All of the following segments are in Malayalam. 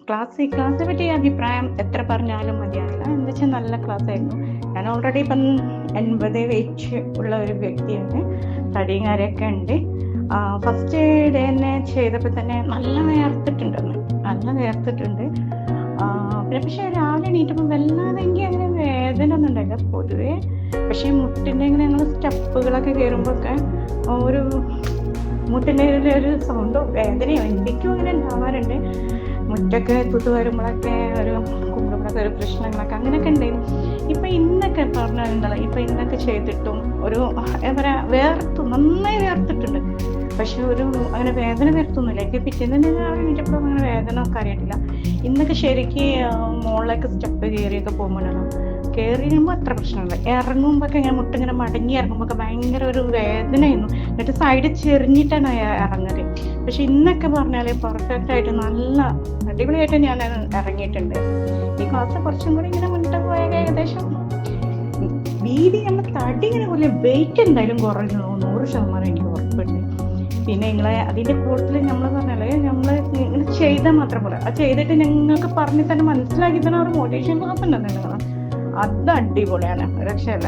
ക്ലാസ്സിനെ പറ്റി അഭിപ്രായം എത്ര പറഞ്ഞാലും മതിയാവില്ല. എന്താ വെച്ചാൽ നല്ല ക്ലാസ്സായിരുന്നു. ഞാൻ ഓൾറെഡി ഇപ്പം 80 വെയിറ്റ് ഉള്ള ഒരു വ്യക്തിയാണ്. തടിയും കാര്യമൊക്കെ ഉണ്ട്. ഫസ്റ്റ് ഡേ തന്നെ ചെയ്തപ്പോൾ തന്നെ നല്ല വേർത്തിട്ടുണ്ട്. പിന്നെ പക്ഷേ രാവിലെ എണീറ്റപ്പോൾ വല്ലാതെ എനിക്ക് അങ്ങനെ വേദന ഒന്നും ഉണ്ടായില്ല പൊതുവേ. പക്ഷേ മുട്ടിൻ്റെ ഇങ്ങനെ ഞങ്ങൾ സ്റ്റെപ്പുകളൊക്കെ കയറുമ്പോഴൊക്കെ ഒരു മുട്ടിൻ്റെ ഒരു സൗണ്ടോ വേദനയോ എന്തൊക്കെയോ അങ്ങനെ ഉണ്ടാവാറുണ്ട്. മുറ്റൊക്കെ തൂത്ത് വരുമ്പോഴൊക്കെ കുമ്പിടുമ്പോഴൊക്കെ ഒരു പ്രശ്നങ്ങളൊക്കെ അങ്ങനെയൊക്കെ ഉണ്ടായിരുന്നു. ഇപ്പം ഇന്നൊക്കെ പറഞ്ഞാൽ എന്താണ്, ഇപ്പം ഇന്നൊക്കെ ചെയ്തിട്ടും ഒരു എന്താ പറയുക, നന്നായി വേർത്തിട്ടുണ്ട്. പക്ഷെ അങ്ങനെ വേദന വരുത്തൊന്നുമില്ല. എനിക്ക് പിറ്റേന്ന് എണീറ്റപ്പോൾ അങ്ങനെ വേദന ഒക്കെ അറിയിട്ടില്ല. ഇന്നൊക്കെ ശരിക്ക് മുകളിലേക്ക് സ്റ്റെപ്പ് കയറിയൊക്കെ പോകുമ്പോഴാണ് കയറി കഴിയുമ്പോൾ അത്ര പ്രശ്നമില്ല. ഇറങ്ങുമ്പോഴൊക്കെ ഞാൻ മുട്ടിങ്ങനെ മടങ്ങി ഇറങ്ങുമ്പോഴൊക്കെ ഭയങ്കര ഒരു വേദനയായിരുന്നു. എന്നിട്ട് സൈഡ് ചെറിഞ്ഞിട്ടാണ് ഇറങ്ങല്. പക്ഷെ ഇന്നൊക്കെ പറഞ്ഞാൽ പെർഫെക്റ്റ് ആയിട്ട് നല്ല അടിപൊളിയായിട്ട് ഞാൻ ഇറങ്ങിയിട്ടുണ്ട്. ഈ ക്ലാസ് കുറച്ചും കൂടി ഇങ്ങനെ മുന്നിട്ട് പോയാൽ ഏകദേശം വീതി നമ്മൾ തടി ഇങ്ങനെ പോലെ വെയിറ്റ് എന്തായാലും കുറഞ്ഞു 100% എനിക്ക് ഉറപ്പുണ്ട്. പിന്നെ നിങ്ങളെ അതിൻ്റെ കൂടുതൽ നമ്മൾ പറഞ്ഞാൽ നമ്മൾ ഇങ്ങനെ ചെയ്താൽ മാത്രം പോലെ അത് ചെയ്തിട്ട് ഞങ്ങൾക്ക് പറഞ്ഞ് തന്നെ മനസ്സിലാക്കി തന്നെ ഒരു മോട്ടിവേഷൻ ക്ലാസ് ഉണ്ടെന്നുണ്ടെങ്കിൽ അത് അടിപൊളിയാണ്, രക്ഷയല്ല.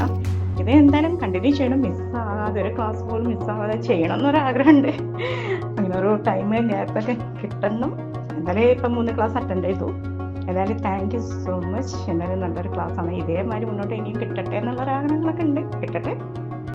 ഇത് എന്തായാലും കണ്ടിന്യൂ ചെയ്യണം, മിസ്സാകാതെ ഒരു ക്ലാസ് പോലും മിസ്സാകാതെ ചെയ്യണം എന്നൊരാഗ്രഹമുണ്ട്. അങ്ങനെ ഒരു ടൈം ഗ്യാപ്പൊക്കെ കിട്ടണം. എന്തായാലും ഇപ്പം 3 ക്ലാസ് അറ്റൻഡ് ചെയ്തു. എന്തായാലും താങ്ക് യു സോ മച്ച്. എന്തായാലും നല്ലൊരു ക്ലാസ്സാണ്. ഇതേമാതിരി മുന്നോട്ട് ഇനിയും കിട്ടട്ടെ എന്നുള്ളൊരാഗ്രഹങ്ങളൊക്കെ ഉണ്ട്. കിട്ടട്ടെ.